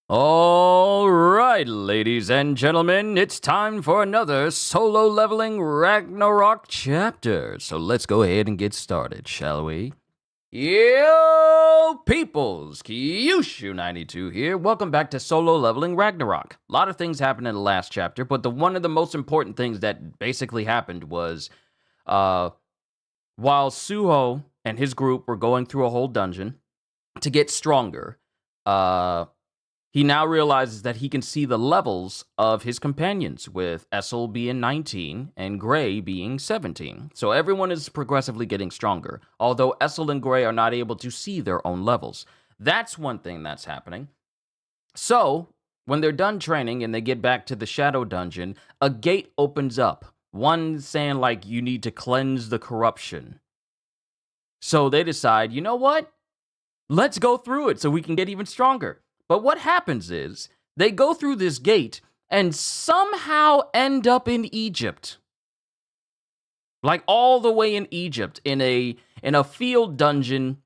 All right, ladies and gentlemen, it's time for another solo leveling Ragnarok chapter. So let's go ahead and get started, shall we? Yo, peoples! Kyushu92 here. Welcome back to Solo Leveling Ragnarok. A lot of things happened in the last chapter, but one of the most important things that basically happened was, while Suho and his group were going through a whole dungeon to get stronger, he now realizes that he can see the levels of his companions, with Essel being 19 and Gray being 17. So everyone is progressively getting stronger, although Essel and Gray are not able to see their own levels. That's one thing that's happening. So, when they're done training and they get back to the Shadow Dungeon, a gate opens up. One saying, like, you need to cleanse the corruption. So they decide, you know what? Let's go through it so we can get even stronger. But what happens is, they go through this gate and somehow end up in Egypt. Like all the way in Egypt, in a field dungeon,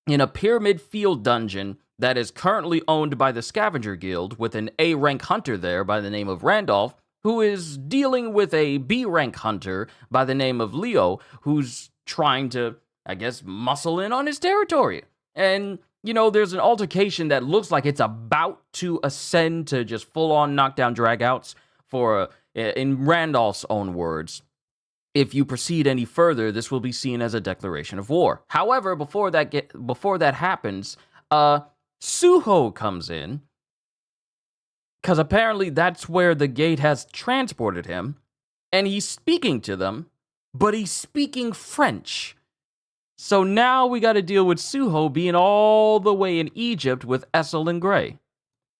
in a pyramid field dungeon that is currently owned by the Scavenger Guild, with an A-rank hunter there by the name of Randolph, who is dealing with a B-rank hunter by the name of Leo, who's trying to, I guess, muscle in on his territory. And you know, there's an altercation that looks like it's about to ascend to just full-on knockdown dragouts for, in Randolph's own words, if you proceed any further, this will be seen as a declaration of war. However, before that happens, Suho comes in, because apparently that's where the gate has transported him, and he's speaking to them, but he's speaking French. So now we got to deal with Suho being all the way in Egypt with Essel and Gray.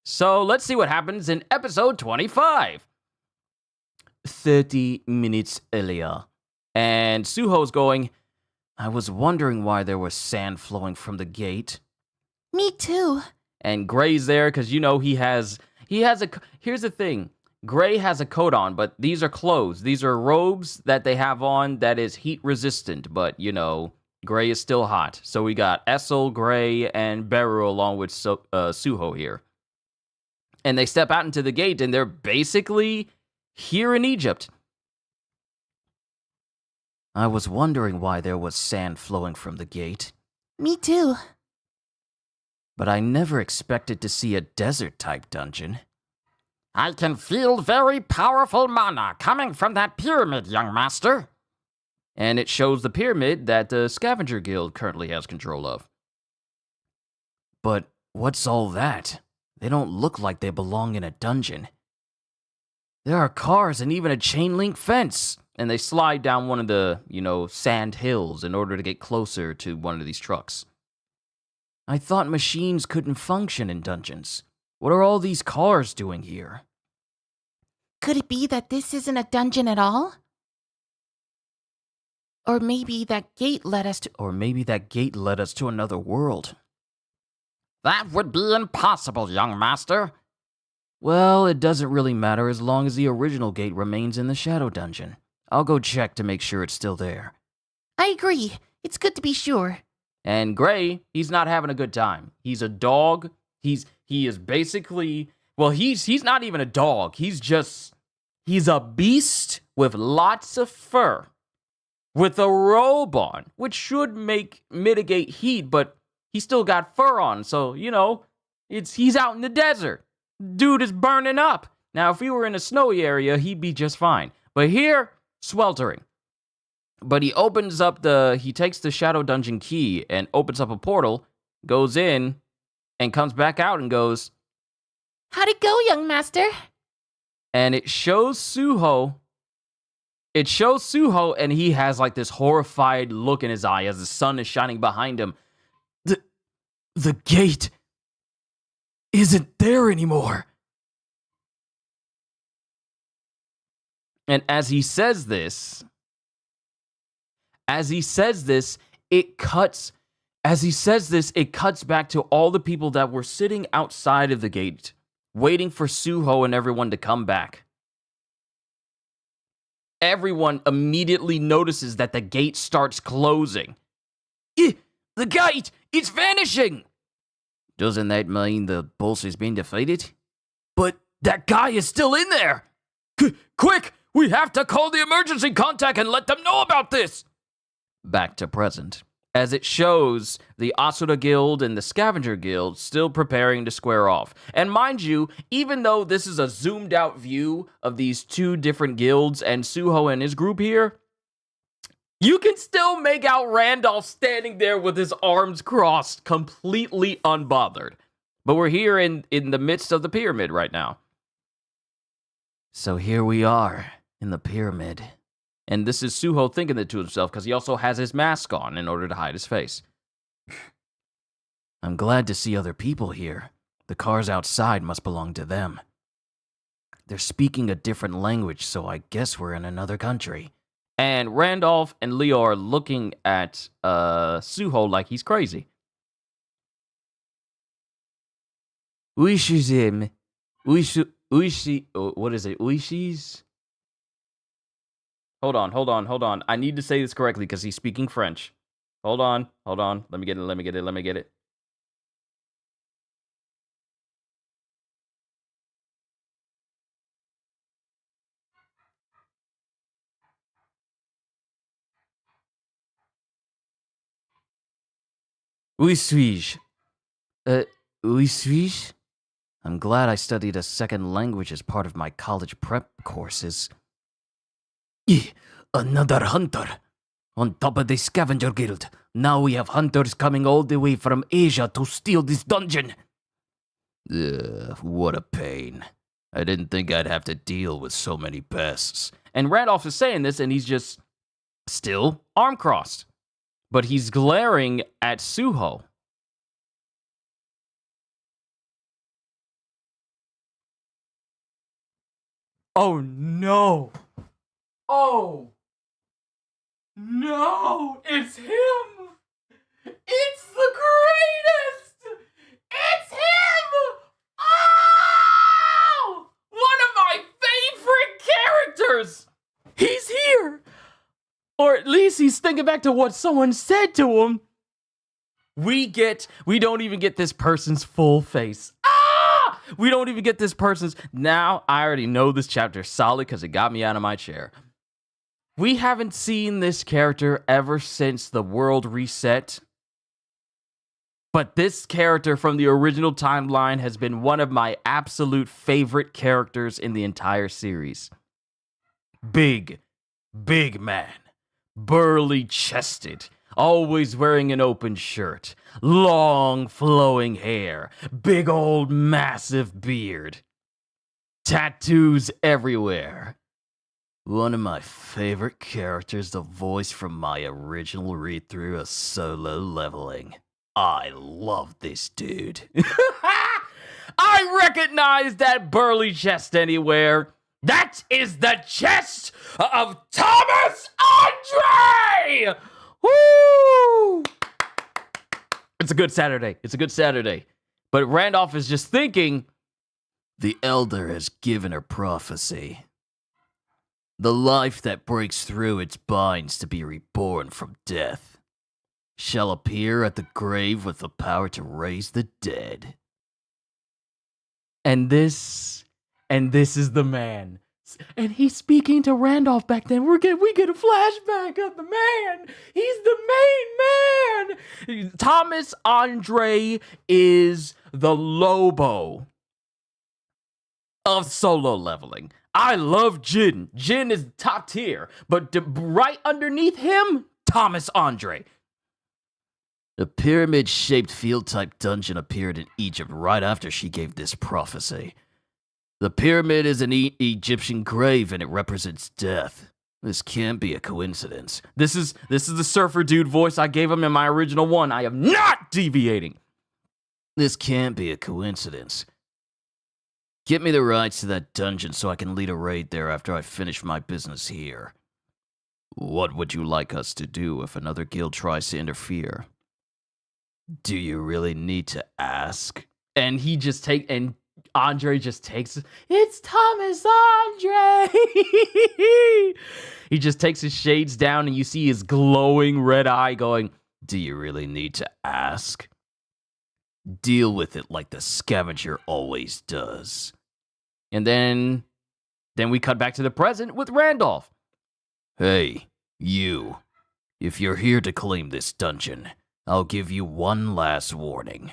So let's see what happens in episode 25. 30 minutes earlier. And Suho's going, I was wondering why there was sand flowing from the gate. Me too. And Gray's there because, you know, here's the thing. Gray has a coat on, but these are clothes. These are robes that they have on that is heat resistant, but, you know, Gray is still hot. So we got Essel, Gray, and Beru along with Suho here. And they step out into the gate, and they're basically here in Egypt. I was wondering why there was sand flowing from the gate. Me too. But I never expected to see a desert-type dungeon. I can feel very powerful mana coming from that pyramid, young master. And it shows the pyramid that the Scavenger Guild currently has control of. But what's all that? They don't look like they belong in a dungeon. There are cars and even a chain link fence. And they slide down one of the, sand hills in order to get closer to one of these trucks. I thought machines couldn't function in dungeons. What are all these cars doing here? Could it be that this isn't a dungeon at all? Or maybe that gate led us to another world. That would be impossible, young master. Well, it doesn't really matter as long as the original gate remains in the Shadow Dungeon. I'll go check to make sure it's still there. I agree. It's good to be sure. And Gray, he's not having a good time. He's a dog. He is basically, well, he's not even a dog. He's a beast with lots of fur. With a robe on, which should mitigate heat, but he still got fur on, so, he's out in the desert. Dude is burning up. Now, if he were in a snowy area, he'd be just fine. But here, sweltering. But he takes the Shadow Dungeon key and opens up a portal, goes in, and comes back out and goes, How'd it go, young master? And it shows Suho, and he has like this horrified look in his eye as the sun is shining behind him. The gate isn't there anymore. And as he says this, it cuts back to all the people that were sitting outside of the gate, waiting for Suho and everyone to come back. Everyone immediately notices that the gate starts closing. The gate! It's vanishing! Doesn't that mean the boss has been defeated? But that guy is still in there! Quick! We have to call the emergency contact and let them know about this! Back to present. As it shows the Asura Guild and the Scavenger Guild still preparing to square off. And mind you, even though this is a zoomed out view of these two different guilds and Suho and his group here, you can still make out Randolph standing there with his arms crossed, completely unbothered. But we're here in the midst of the pyramid right now. So here we are in the pyramid. And this is Suho thinking it to himself because he also has his mask on in order to hide his face. I'm glad to see other people here. The cars outside must belong to them. They're speaking a different language, so I guess we're in another country. And Randolph and Leo are looking at Suho like he's crazy. Uishizim. What is it? Uishis? Hold on. I need to say this correctly because he's speaking French. Hold on. Let me get it. Oui suis-je? Oui suis-je? I'm glad I studied a second language as part of my college prep courses. Another hunter. On top of the Scavenger Guild. Now we have hunters coming all the way from Asia to steal this dungeon. What a pain. I didn't think I'd have to deal with so many pests. And Randolph is saying this, and he's just still arm crossed. But he's glaring at Suho. Oh no! Oh no! It's him! It's the greatest! It's him! Oh! One of my favorite characters! He's here! Or at least he's thinking back to what someone said to him. We don't even get this person's full face. Ah! We don't even get this person's. Now, I already know this chapter solid because it got me out of my chair. We haven't seen this character ever since the world reset. But this character from the original timeline has been one of my absolute favorite characters in the entire series. Big man. Burly chested. Always wearing an open shirt. Long flowing hair. Big old massive beard. Tattoos everywhere. One of my favorite characters, the voice from my original read-through of Solo Leveling. I love this dude. I recognize that burly chest anywhere. That is the chest of Thomas Andre! Woo! It's a good Saturday. But Randolph is just thinking, the Elder has given her prophecy. The life that breaks through its binds to be reborn from death shall appear at the grave with the power to raise the dead. And this is the man. And he's speaking to Randolph back then. We get a flashback of the man. He's the main man. Thomas Andre is the Lobo of Solo Leveling. I love Jin. Jin is top tier. But right underneath him, Thomas Andre. A pyramid-shaped field-type dungeon appeared in Egypt right after she gave this prophecy. The pyramid is an Egyptian grave and it represents death. This can't be a coincidence. This is the surfer dude voice I gave him in my original one. I am not deviating. This can't be a coincidence. Get me the rights to that dungeon so I can lead a raid there after I finish my business here. What would you like us to do if another guild tries to interfere? Do you really need to ask? And Andre just takes, it's Thomas Andre! He just takes his shades down and you see his glowing red eye going, do you really need to ask? Deal with it like the scavenger always does. And then we cut back to the present with Randolph. Hey, you. If you're here to claim this dungeon, I'll give you one last warning.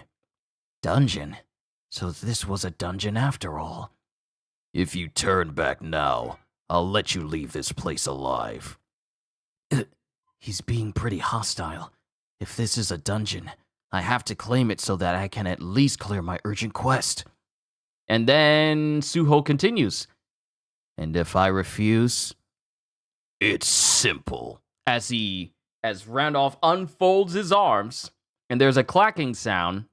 Dungeon? So this was a dungeon after all. If you turn back now, I'll let you leave this place alive. He's being pretty hostile. If this is a dungeon, I have to claim it so that I can at least clear my urgent quest. And then Suho continues. And if I refuse? It's simple. As Randolph unfolds his arms, and there's a clacking sound,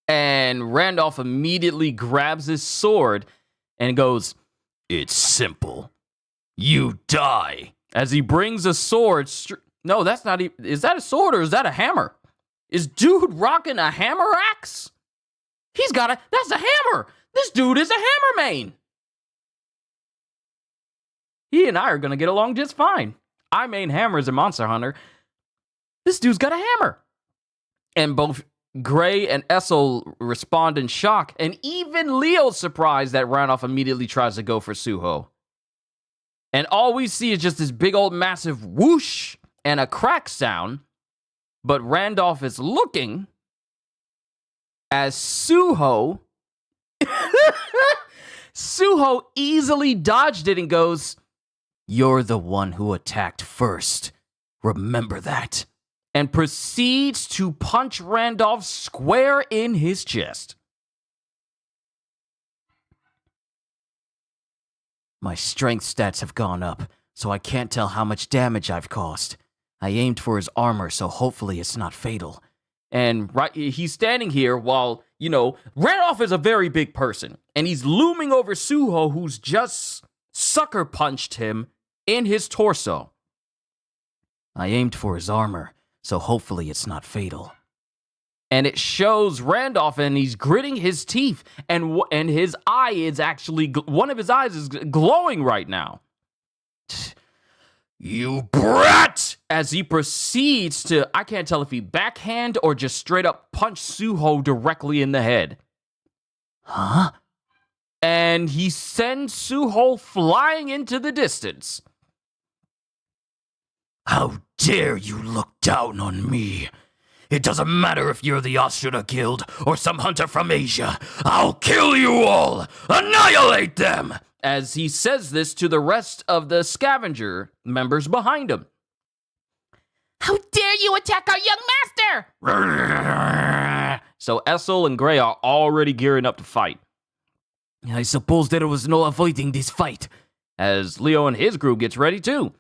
and Randolph immediately grabs his sword and goes, it's simple. You die. As he brings a sword. No, that's not even. Is that a sword or is that a hammer? Is dude rocking a hammer axe? That's a hammer. This dude is a hammer main. He and I are going to get along just fine. I main hammers in Monster Hunter. This dude's got a hammer. And both Gray and Essel respond in shock. And even Leo's surprised that Randolph immediately tries to go for Suho. And all we see is just this big old massive whoosh and a crack sound. But Randolph is looking as Suho easily dodged it and goes, you're the one who attacked first. Remember that. And proceeds to punch Randolph square in his chest. My strength stats have gone up, so I can't tell how much damage I've caused. I aimed for his armor, so hopefully it's not fatal. And he's standing here while, Randolph is a very big person. And he's looming over Suho, who's just sucker punched him in his torso. I aimed for his armor, so hopefully it's not fatal. And it shows Randolph, and he's gritting his teeth, and his eye is actually, one of his eyes is glowing right now. You brat! As he proceeds to, I can't tell if he backhand or just straight up punch Suho directly in the head. Huh? And he sends Suho flying into the distance. How dare you look down on me? It doesn't matter if you're the Ashura Guild or some hunter from Asia. I'll kill you all! Annihilate them! As he says this to the rest of the scavenger members behind him. How dare you attack our young master! So Essel and Gray are already gearing up to fight. I suppose there was no avoiding this fight. As Leo and his group gets ready too.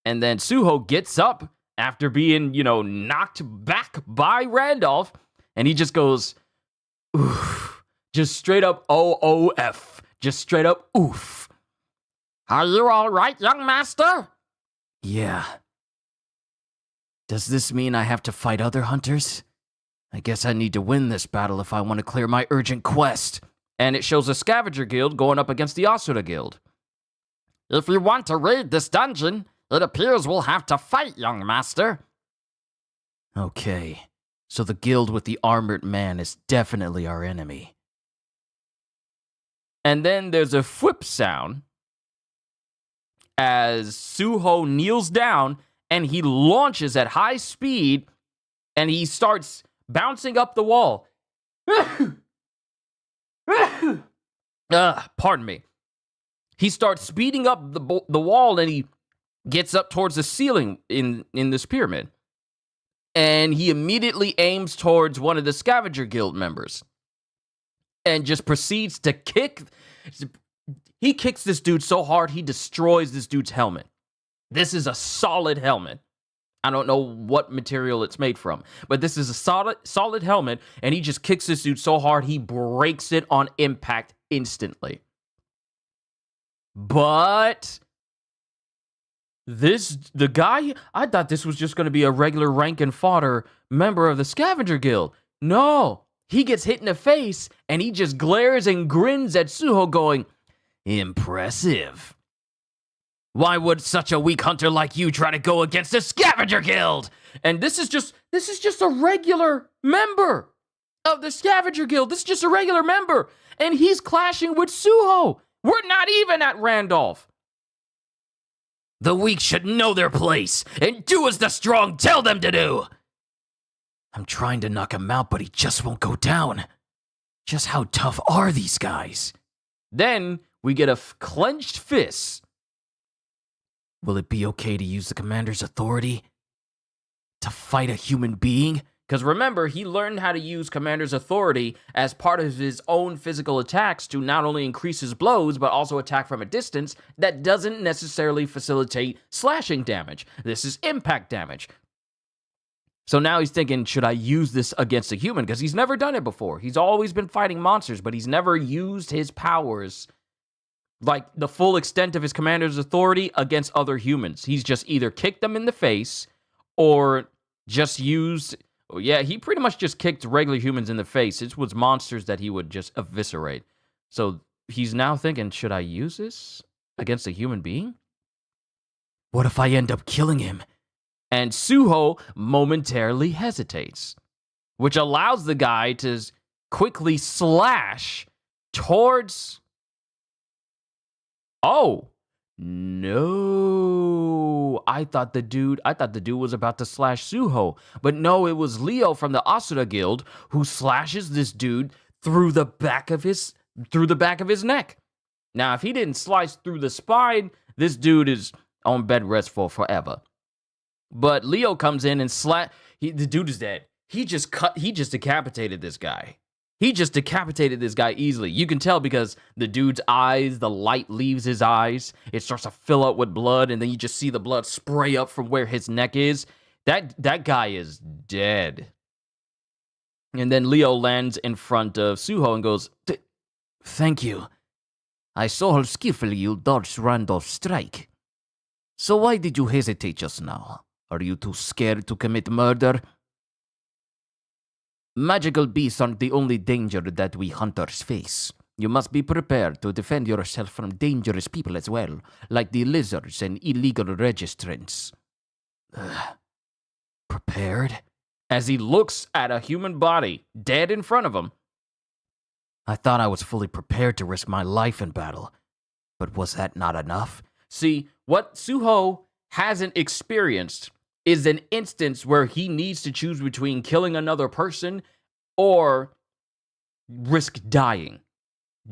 And then Suho gets up after being, knocked back by Randolph. And he just goes, oof. Just straight up OOF. Just straight up oof. Are you all right, young master? Yeah. Does this mean I have to fight other hunters? I guess I need to win this battle if I want to clear my urgent quest. And it shows the Scavenger Guild going up against the Asura Guild. If you want to raid this dungeon, it appears we'll have to fight, young master. Okay, so the guild with the armored man is definitely our enemy. And then there's a whip sound as Suho kneels down and he launches at high speed and he starts bouncing up the wall. Pardon me. He starts speeding up the wall and he gets up towards the ceiling in this pyramid. And he immediately aims towards one of the Scavenger Guild members. And just proceeds to kick. He kicks this dude so hard, he destroys this dude's helmet. This is a solid helmet. I don't know what material it's made from, but this is a solid helmet, and he just kicks this dude so hard, he breaks it on impact instantly. But the guy, I thought this was just going to be a regular rank and fodder member of the Scavenger Guild. No. He gets hit in the face, and he just glares and grins at Suho going, impressive. Why would such a weak hunter like you try to go against the Scavenger Guild? And this is just a regular member of the Scavenger Guild. This is just a regular member. And he's clashing with Suho. We're not even at Randolph. The weak should know their place and do as the strong tell them to do. I'm trying to knock him out, but he just won't go down. Just how tough are these guys? Then we get a clenched fist. Will it be okay to use the commander's authority to fight a human being? Because remember, he learned how to use Commander's authority as part of his own physical attacks to not only increase his blows, but also attack from a distance that doesn't necessarily facilitate slashing damage. This is impact damage. So now he's thinking, should I use this against a human? Because he's never done it before. He's always been fighting monsters, but he's never used his powers, like the full extent of his Commander's authority, against other humans. He's just either kicked them in the face or just used... Yeah, he pretty much just kicked regular humans in the face. It was monsters that he would just eviscerate. So he's now thinking, should I use this against a human being? What if I end up killing him? And Suho momentarily hesitates, which allows the guy to quickly slash towards... Oh, no. I thought the dude was about to slash Suho, but no, it was Leo from the Asura Guild who slashes this dude through the back of his neck. Now, if he didn't slice through the spine, this dude is on bed rest for forever. But Leo comes in and the dude is dead. He just decapitated this guy. He just decapitated this guy easily. You can tell because the dude's eyes, the light leaves his eyes. It starts to fill up with blood, and then you just see the blood spray up from where his neck is. That guy is dead. And then Leo lands in front of Suho and goes, Thank you. I saw how skillfully you dodged Randolph's strike. So why did you hesitate just now? Are you too scared to commit murder? Magical beasts aren't the only danger that we hunters face. You must be prepared to defend yourself from dangerous people as well, like the lizards and illegal registrants. Prepared? As he looks at a human body dead in front of him. I thought I was fully prepared to risk my life in battle, but was that not enough? See, what Suho hasn't experienced is an instance where he needs to choose between killing another person or risk dying.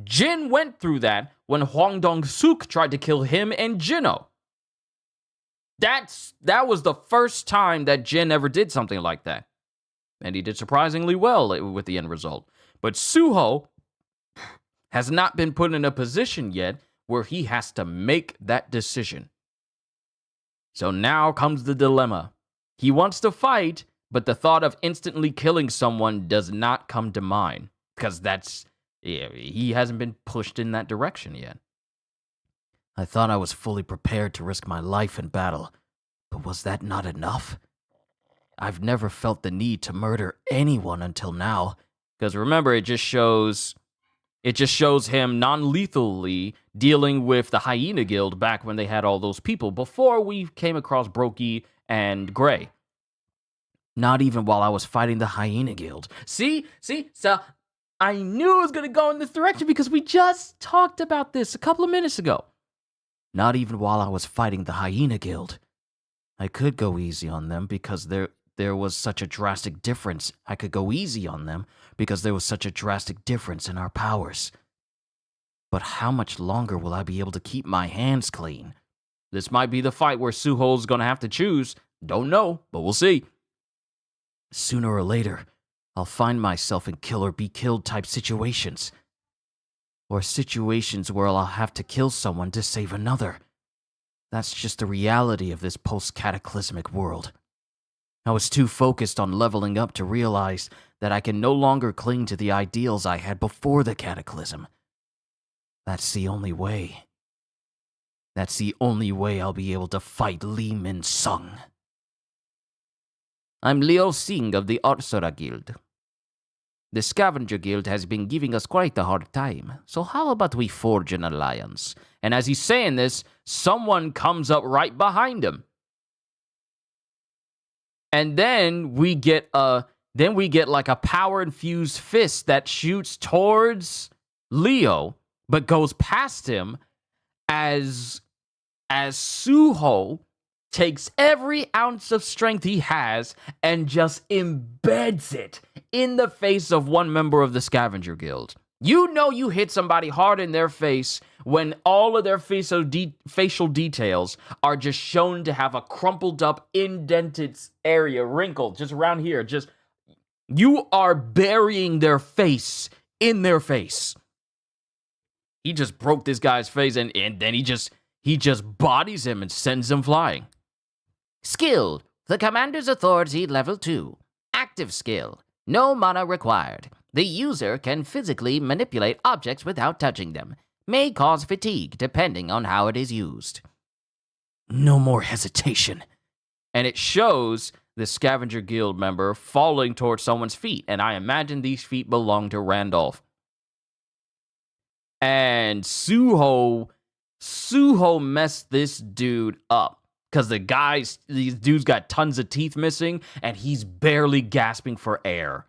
Jin went through that when Hwang Dong-suk tried to kill him and Jinno. That was the first time that Jin ever did something like that. And he did surprisingly well with the end result. But Suho has not been put in a position yet where he has to make that decision. So now comes the dilemma. He wants to fight, but the thought of instantly killing someone does not come to mind. Because he hasn't been pushed in that direction yet. I thought I was fully prepared to risk my life in battle, but was that not enough? I've never felt the need to murder anyone until now. Because remember, it just shows him non-lethally dealing with the Hyena Guild back when they had all those people, before we came across Brokey and Gray. Not even while I was fighting the Hyena Guild. See? So I knew it was going to go in this direction because we just talked about this a couple of minutes ago. Not even while I was fighting the Hyena Guild. I could go easy on them because there was such a drastic difference. I could go easy on them because there was such a drastic difference in our powers. But how much longer will I be able to keep my hands clean? This might be the fight where Suho's going to have to choose. Don't know, but we'll see. Sooner or later, I'll find myself in kill or be killed type situations. Or situations where I'll have to kill someone to save another. That's just the reality of this post-cataclysmic world. I was too focused on leveling up to realize that I can no longer cling to the ideals I had before the cataclysm. That's the only way. That's the only way I'll be able to fight Lee Min-sung. I'm Liu Sing of the Arsura Guild. The Scavenger Guild has been giving us quite a hard time, so how about we forge an alliance? And as he's saying this, someone comes up right behind him. And then we get like a power-infused fist that shoots towards Leo, but goes past him as Suho takes every ounce of strength he has and just embeds it in the face of one member of the Scavenger Guild. You know you hit somebody hard in their face when all of their facial details are just shown to have a crumpled up, indented area, wrinkled, just around here. Just, you are burying their face in their face. He just broke this guy's face, and then he just bodies him and sends him flying. Skill. The Commander's Authority Level 2. Active skill. No mana required. The user can physically manipulate objects without touching them. May cause fatigue depending on how it is used. No more hesitation. And it shows the Scavenger Guild member falling towards someone's feet, and I imagine these feet belong to Randolph. And Suho messed this dude up. Because these dudes got tons of teeth missing, and he's barely gasping for air.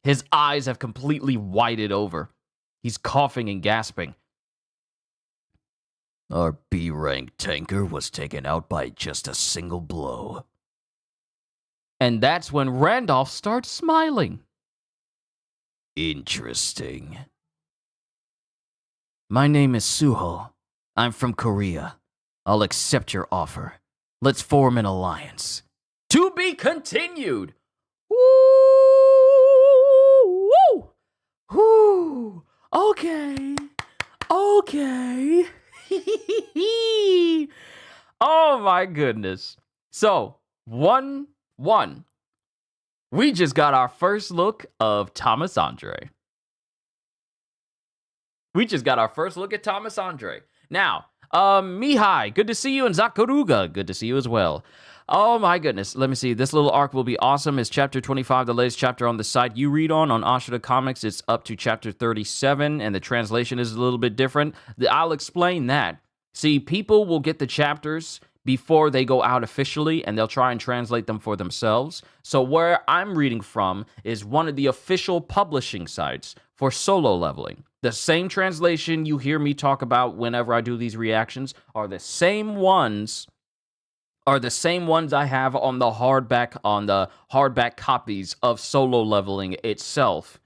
His eyes have completely whited over. He's coughing and gasping. Our B-rank tanker was taken out by just a single blow. And that's when Randolph starts smiling. Interesting. My name is Suho. I'm from Korea. I'll accept your offer. Let's form an alliance. To be continued. Woo! Woo! Okay. Oh my goodness. So, 1-1. We just got our first look of Thomas Andre. Now, Mihai, good to see you, and Zakuruga, good to see you as well. Oh my goodness, let me see. This little arc will be awesome. It's chapter 25, the latest chapter on the site you read on Ashura Comics. It's up to chapter 37, and the translation is a little bit different. I'll explain that. See, people will get the chapters before they go out officially, and they'll try and translate them for themselves. So where I'm reading from is one of the official publishing sites for Solo Leveling. The same translation you hear me talk about whenever I do these reactions are the same ones I have on the hardback copies of Solo Leveling itself,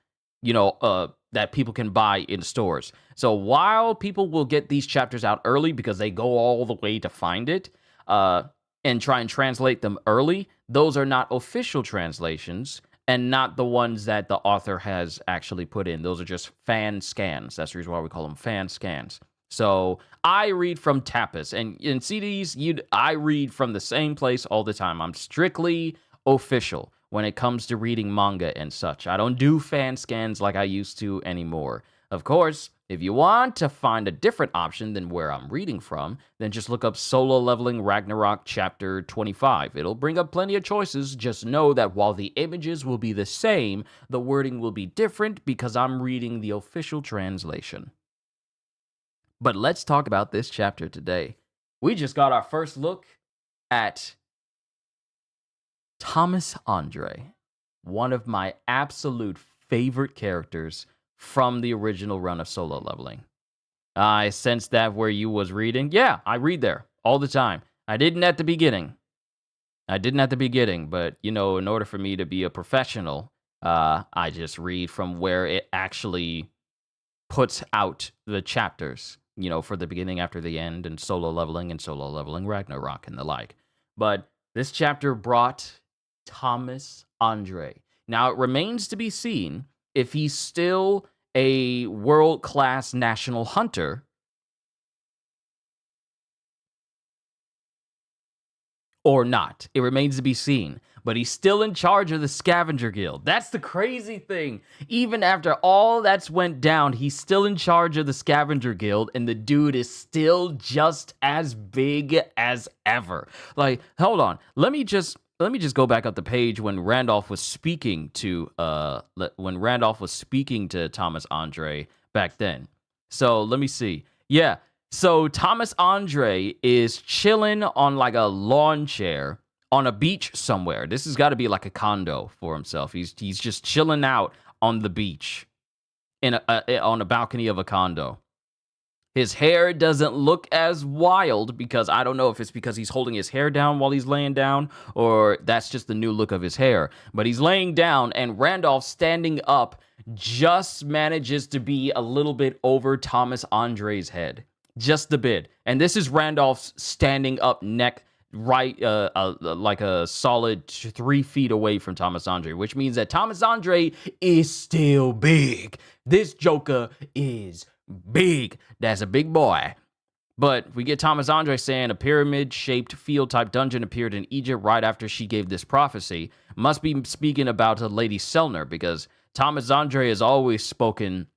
that people can buy in stores. So while people will get these chapters out early because they go all the way to find it, and try and translate them early, those are not official translations and not the ones that the author has actually put in. Those are just fan scans. That's the reason why we call them fan scans. So I read from Tapas, and in CDs, I read from the same place all the time. I'm strictly official when it comes to reading manga and such. I don't do fan scans like I used to anymore. Of course, if you want to find a different option than where I'm reading from, then just look up Solo Leveling Ragnarok Chapter 25. It'll bring up plenty of choices. Just know that while the images will be the same, the wording will be different because I'm reading the official translation. But let's talk about this chapter today. We just got our first look at Thomas Andre, one of my absolute favorite characters from the original run of Solo Leveling. I sensed that where you was reading. Yeah, I read there all the time. I didn't at the beginning, but, in order for me to be a professional, I just read from where it actually puts out the chapters, for the beginning after the end, and Solo Leveling Ragnarok and the like. But this chapter brought Thomas Andre. Now, it remains to be seen if he's still a world-class national hunter, or not. It remains to be seen. But he's still in charge of the Scavenger Guild. That's the crazy thing. Even after all that's went down, he's still in charge of the Scavenger Guild, and the dude is still just as big as ever. Like, hold on. Let me just go back up the page when Randolph was speaking to Thomas Andre back then. So let me see. Yeah. So Thomas Andre is chilling on like a lawn chair on a beach somewhere. This has got to be like a condo for himself. He's just chilling out on the beach on a balcony of a condo. His hair doesn't look as wild because I don't know if it's because he's holding his hair down while he's laying down or that's just the new look of his hair. But he's laying down and Randolph standing up just manages to be a little bit over Thomas Andre's head. Just a bit. And this is Randolph's standing up neck right like a solid 3 feet away from Thomas Andre, which means that Thomas Andre is still big. This Joker is big. That's a big boy. But we get Thomas Andre saying a pyramid-shaped field-type dungeon appeared in Egypt right after she gave this prophecy. Must be speaking about Lady Selner, because Thomas Andre has always spoken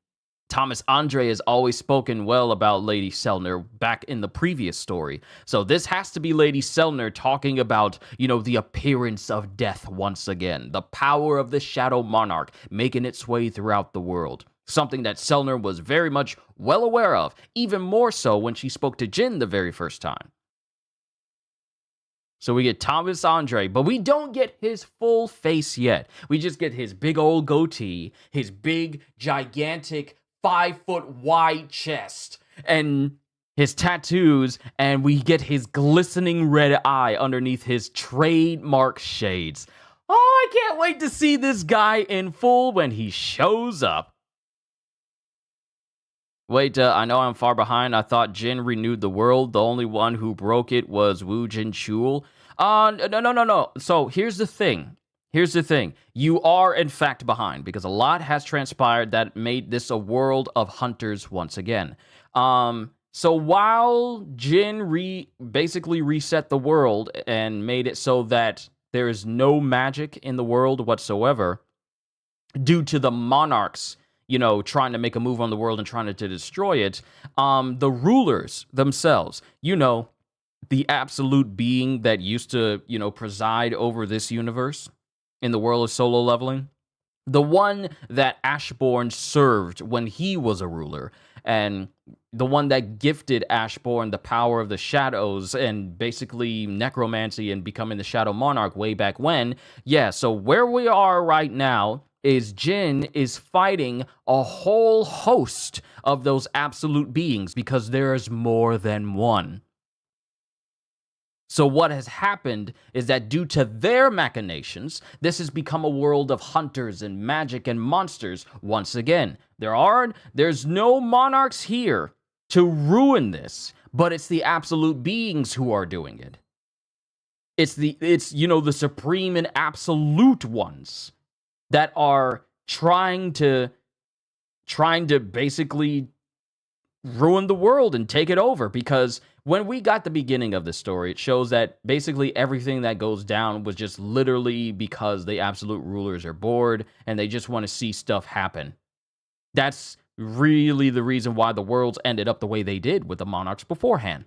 well about Lady Selner back in the previous story. So this has to be Lady Selner talking about, the appearance of death once again. The power of the Shadow Monarch making its way throughout the world. Something that Selner was very much well aware of, even more so when she spoke to Jin the very first time. So we get Thomas Andre, but we don't get his full face yet. We just get his big old goatee, his big, gigantic, 5-foot wide chest, and his tattoos, and we get his glistening red eye underneath his trademark shades. Oh, I can't wait to see this guy in full when he shows up. Wait, I know I'm far behind. I thought Jin renewed the world. The only one who broke it was Wu Jin Chul. No. So here's the thing. You are, in fact, behind, because a lot has transpired that made this a world of hunters once again. So while Jin basically reset the world and made it so that there is no magic in the world whatsoever, due to the monarchs, trying to make a move on the world and trying to destroy it, the rulers themselves, the absolute being that used to, preside over this universe in the world of solo leveling, the one that Ashbourne served when he was a ruler, and the one that gifted Ashbourne the power of the shadows and basically necromancy and becoming the Shadow Monarch way back when. Yeah, so where we are right now is Jin is fighting a whole host of those absolute beings because there is more than one. So what has happened is that due to their machinations, this has become a world of hunters and magic and monsters once again. There's no monarchs here to ruin this, but it's the absolute beings who are doing it. It's the supreme and absolute ones that are trying to basically ruin the world and take it over, because when we got the beginning of this story, it shows that basically everything that goes down was just literally because the absolute rulers are bored and they just want to see stuff happen. That's really the reason why the worlds ended up the way they did with the monarchs beforehand.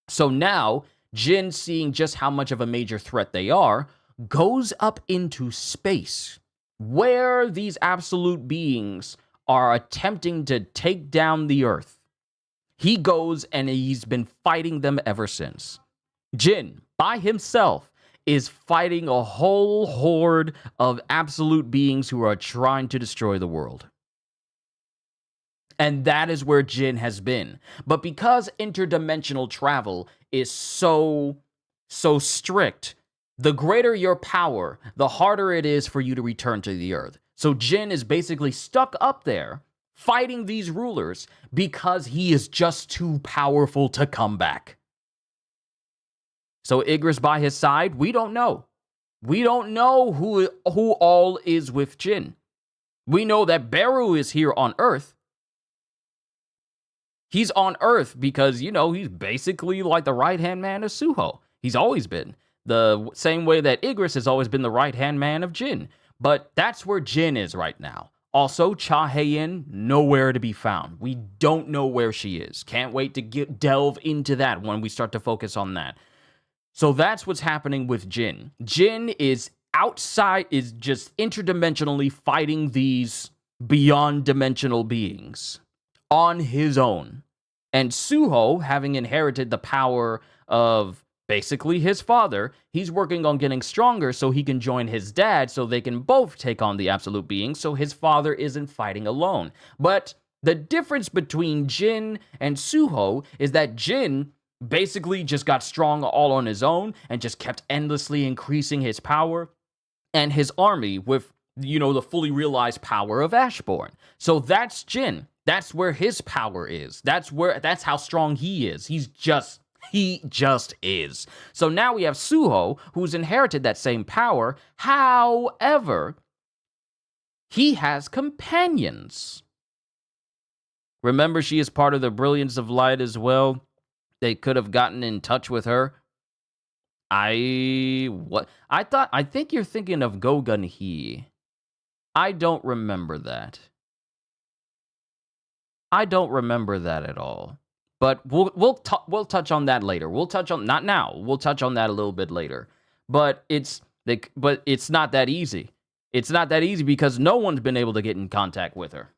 So now, Jin, seeing just how much of a major threat they are, goes up into space, where these absolute beings are attempting to take down the Earth. He goes and he's been fighting them ever since. Jin, by himself, is fighting a whole horde of absolute beings who are trying to destroy the world. And that is where Jin has been. But because interdimensional travel is so strict, the greater your power, the harder it is for you to return to the Earth. So Jin is basically stuck up there fighting these rulers because he is just too powerful to come back. So Igris by his side, we don't know. We don't know who all is with Jin. We know that Beru is here on Earth. He's on Earth because, he's basically like the right-hand man of Suho. He's always been. The same way that Igris has always been the right-hand man of Jin. But that's where Jin is right now. Also, Cha Hae-in, nowhere to be found. We don't know where she is. Can't wait to delve into that when we start to focus on that. So that's what's happening with Jin. Jin is outside, is just interdimensionally fighting these beyond dimensional beings on his own. And Suho, having inherited the power of basically his father, he's working on getting stronger so he can join his dad so they can both take on the absolute being so his father isn't fighting alone. But the difference between Jin and Suho is that Jin basically just got strong all on his own and just kept endlessly increasing his power and his army with, the fully realized power of Ashbourne. So that's Jin. That's where his power is. That's how strong he is. He just is. So now we have Suho, who's inherited that same power. However, he has companions. Remember, she is part of the Brilliance of Light as well. They could have gotten in touch with her. I think you're thinking of Go Gun Hee. I don't remember that. I don't remember that at all. But we'll touch on that later. We'll touch on, not now. We'll touch on that a little bit later. But it's not that easy. It's not that easy because no one's been able to get in contact with her.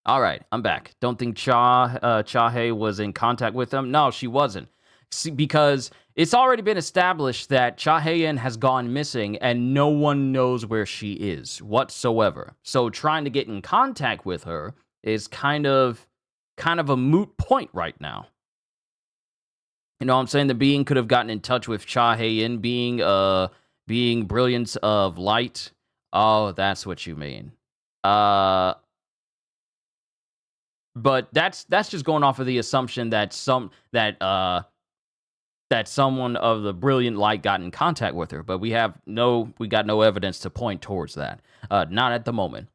All right, I'm back. Don't think Cha Hae was in contact with them. No, she wasn't. See, because it's already been established that Cha Hae-in has gone missing and no one knows where she is whatsoever. So trying to get in contact with her is kind of a moot point right now. You know what I'm saying? The being could have gotten in touch with Cha Hae-in being Brilliance of Light. Oh, that's what you mean. But that's just going off of the assumption that someone of the Brilliant Light got in contact with her, but we got no evidence to point towards that. Not at the moment.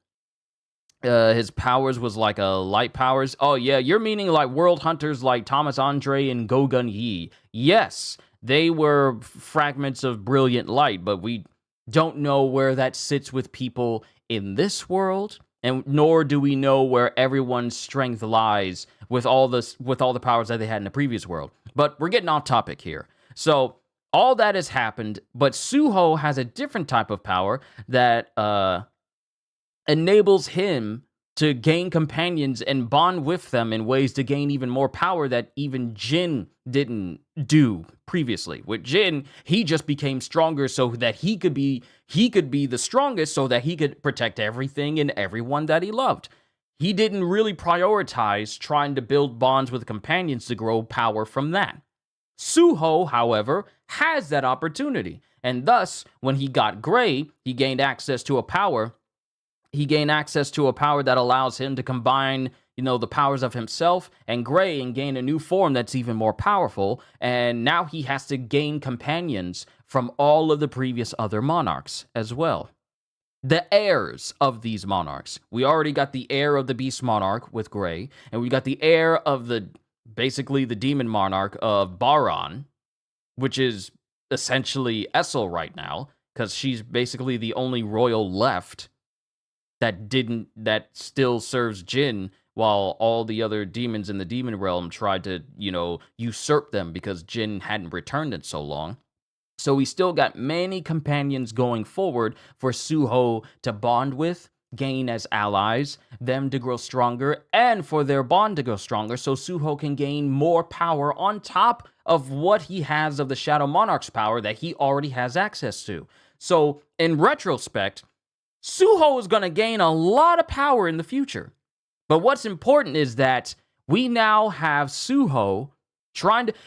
His powers was like a light powers. Oh yeah, you're meaning like world hunters like Thomas Andre and Go Gun Hee. Yes, they were fragments of brilliant light, but we don't know where that sits with people in this world. And nor do we know where everyone's strength lies with all the powers that they had in the previous world. But we're getting off topic here. So all that has happened, but Suho has a different type of power that enables him to gain companions and bond with them in ways to gain even more power that even Jin didn't do previously. With Jin, he just became stronger so that he could be the strongest so that he could protect everything and everyone that he loved. He didn't really prioritize trying to build bonds with companions to grow power from that. Suho, however, has that opportunity. And thus, when he got Gray, he gained access to a power that allows him to combine, the powers of himself and Gray and gain a new form that's even more powerful. And now he has to gain companions from all of the previous other monarchs as well. The heirs of these monarchs. We already got the heir of the Beast Monarch with Gray, and we got the heir of basically the Demon Monarch of Baran, which is essentially Essel right now, because she's basically the only royal left that still serves Jin while all the other demons in the demon realm tried to, usurp them because Jin hadn't returned in so long. So we still got many companions going forward for Suho to bond with, gain as allies, them to grow stronger, and for their bond to grow stronger so Suho can gain more power on top of what he has of the Shadow Monarch's power that he already has access to. So, in retrospect, Suho is going to gain a lot of power in the future. But what's important is that we now have Suho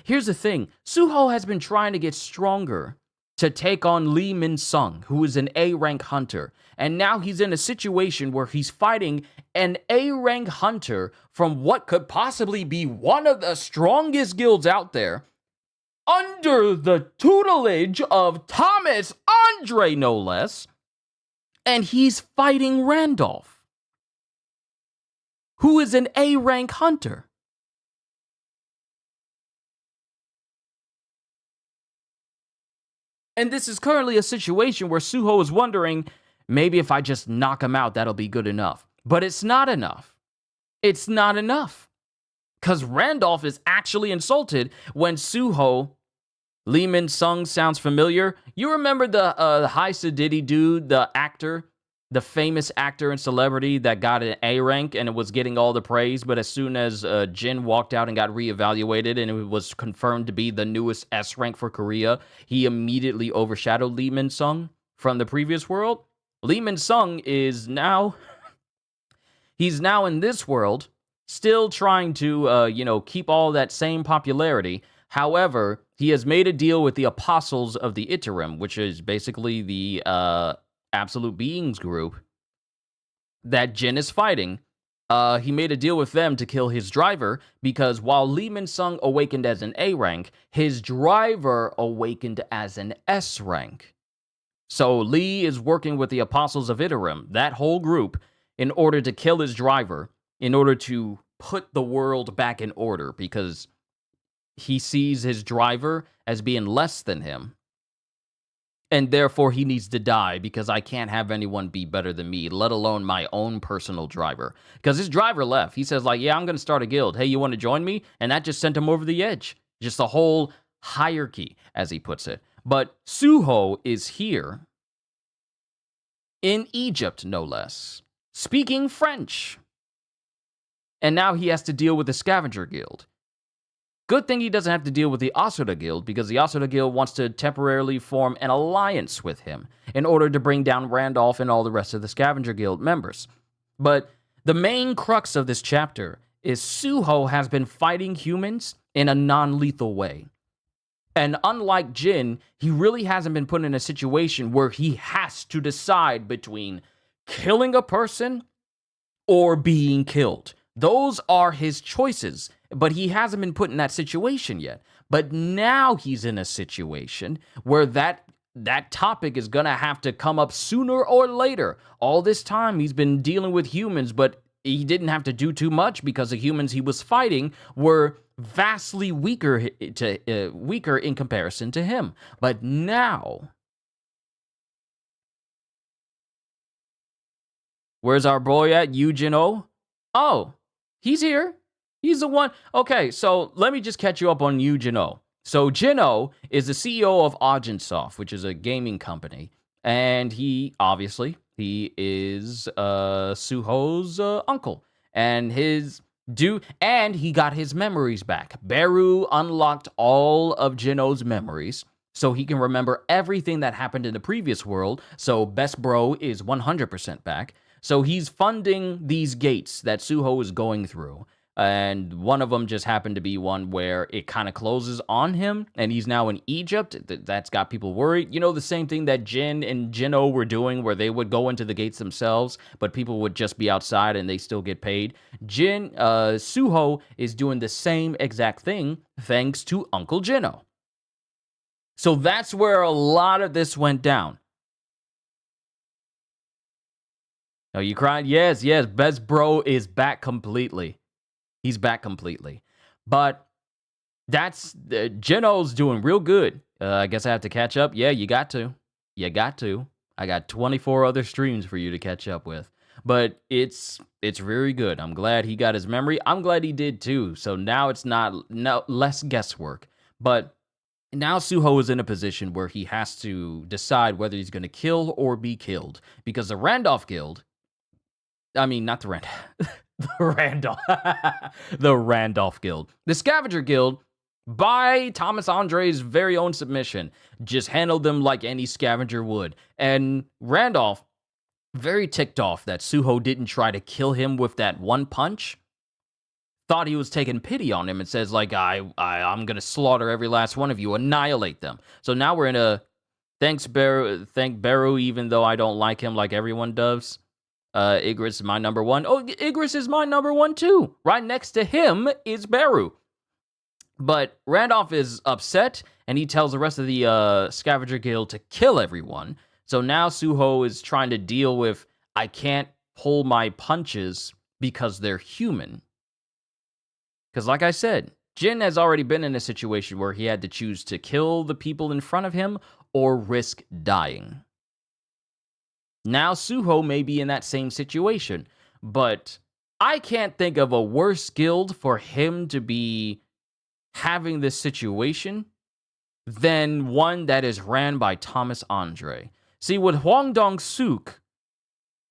here's the thing. Suho has been trying to get stronger to take on Lee Min-sung, who is an A-rank hunter. And now he's in a situation where he's fighting an A-rank hunter from what could possibly be one of the strongest guilds out there, under the tutelage of Thomas Andre, no less. And he's fighting Randolph, who is an A-rank hunter. And this is currently a situation where Suho is wondering, maybe if I just knock him out, that'll be good enough. But it's not enough. It's not enough. Because Randolph is actually insulted when Suho, Lee Min-sung sounds familiar. You remember the High Sedity dude, the actor, the famous actor and celebrity that got an A rank and it was getting all the praise, but as soon as Jin walked out and got reevaluated and it was confirmed to be the newest S rank for Korea, he immediately overshadowed Lee Min-sung from the previous world. Lee Min-sung is now, he's now in this world, still trying to, keep all that same popularity. However, he has made a deal with the Apostles of the Iterum, which is basically the Absolute Beings group that Jin is fighting. He made a deal with them to kill his driver because while Lee Min-sung awakened as an A rank, his driver awakened as an S rank. So Lee is working with the Apostles of Iterum, that whole group, in order to kill his driver, in order to put the world back in order because he sees his driver as being less than him. And therefore, he needs to die because I can't have anyone be better than me, let alone my own personal driver. Because his driver left. He says, yeah, I'm going to start a guild. Hey, you want to join me? And that just sent him over the edge. Just a whole hierarchy, as he puts it. But Suho is here, in Egypt, no less, speaking French. And now he has to deal with the Scavenger Guild. Good thing he doesn't have to deal with the Asura Guild, because the Asura Guild wants to temporarily form an alliance with him in order to bring down Randolph and all the rest of the Scavenger Guild members. But the main crux of this chapter is Suho has been fighting humans in a non-lethal way. And unlike Jin, he really hasn't been put in a situation where he has to decide between killing a person or being killed. Those are his choices, but he hasn't been put in that situation yet. But now he's in a situation where that topic is going to have to come up sooner or later. All this time he's been dealing with humans, but he didn't have to do too much because the humans he was fighting were vastly weaker in comparison to him. But now, where's our boy at? Yujin-Oh? Oh, he's here. He's the one. Okay, so let me just catch you up on Yujin-Oh. So Jin-Oh is the CEO of Agensoft, which is a gaming company. And he is Suho's uncle. And he got his memories back. Beru unlocked all of Jin-Oh's memories, so he can remember everything that happened in the previous world. So Best Bro is 100% back. So he's funding these gates that Suho is going through. And one of them just happened to be one where it kind of closes on him, and he's now in Egypt. That's got people worried. You know, the same thing that Jin and Jin-Oh were doing, where they would go into the gates themselves, but people would just be outside and they still get paid. Suho is doing the same exact thing, thanks to Uncle Jin-Oh. So that's where a lot of this went down. Oh, you crying? Yes. Best Bro is back completely. He's back completely. But that's Jin-Oh's doing real good. I guess I have to catch up. Yeah, you got to. I got 24 other streams for you to catch up with. but it's very good. I'm glad he got his memory. I'm glad he did too. So now it's less guesswork. But now Suho is in a position where he has to decide whether he's going to kill or be killed, because the Randolph Guild, I mean, not the the Randolph Guild, the Scavenger Guild, by Thomas Andre's very own submission, just handled them like any scavenger would. And Randolph, very ticked off that Suho didn't try to kill him with that one punch, thought he was taking pity on him and says, like, I'm going to slaughter every last one of you, annihilate them. So now we're in a thank Beru, even though I don't like him like everyone does. Igris is my number one. Oh, Igris is my number one too. Right next to him is Beru. But Randolph is upset, and he tells the rest of the Scavenger Guild to kill everyone. So now Suho is trying to deal with, I can't pull my punches because they're human. Because like I said, Jin has already been in a situation where he had to choose to kill the people in front of him or risk dying. Now Suho may be in that same situation, but I can't think of a worse guild for him to be having this situation than one that is ran by Thomas Andre. See, with Hwang Dong-suk,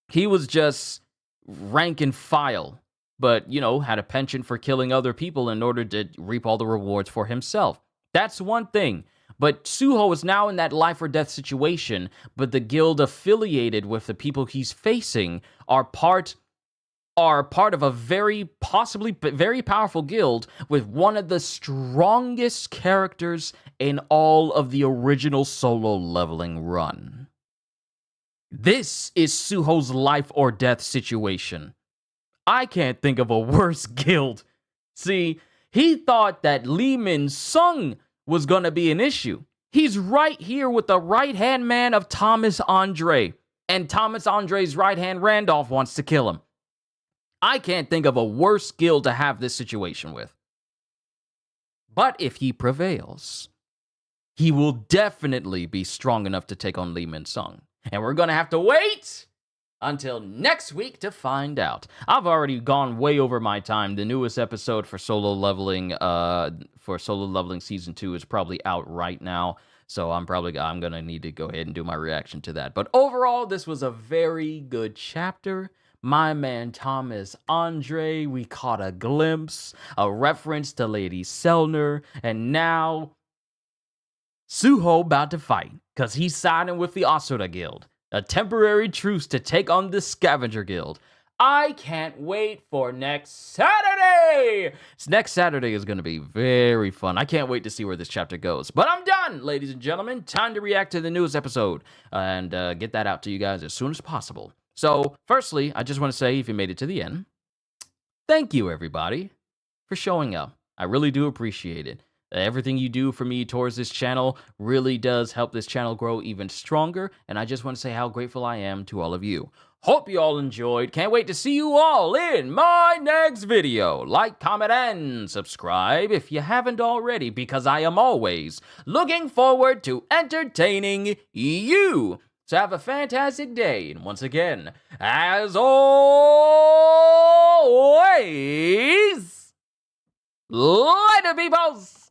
he was just rank and file, but, had a penchant for killing other people in order to reap all the rewards for himself. That's one thing. But Suho is now in that life or death situation, but the guild affiliated with the people he's facing are part of a possibly very powerful guild with one of the strongest characters in all of the original Solo Leveling run. This is Suho's life or death situation. I can't think of a worse guild. See, he thought that Lee Min-sung was going to be an issue. He's right here with the right-hand man of Thomas Andre, and Thomas Andre's right-hand Randolph wants to kill him. I can't think of a worse guild to have this situation with. But if he prevails, he will definitely be strong enough to take on Lee Min-sung. And we're going to have to wait until next week to find out. I've already gone way over my time. The newest episode for Solo Leveling Season 2 is probably out right now. So I'm going to need to go ahead and do my reaction to that. But overall, this was a very good chapter. My man Thomas Andre, we caught a glimpse, a reference to Lady Selner, and now Suho about to fight, because he's siding with the Asura Guild. A temporary truce to take on the Scavenger Guild. I can't wait for next Saturday! Next Saturday is going to be very fun. I can't wait to see where this chapter goes. But I'm done, ladies and gentlemen. Time to react to the newest episode and get that out to you guys as soon as possible. So, firstly, I just want to say, if you made it to the end, thank you, everybody, for showing up. I really do appreciate it. Everything you do for me towards this channel really does help this channel grow even stronger, and I just want to say how grateful I am to all of you. Hope you all enjoyed. Can't wait to see you all in my next video. Like, comment, and subscribe if you haven't already, because I am always looking forward to entertaining you. So have a fantastic day, and once again, as always, later, peoples!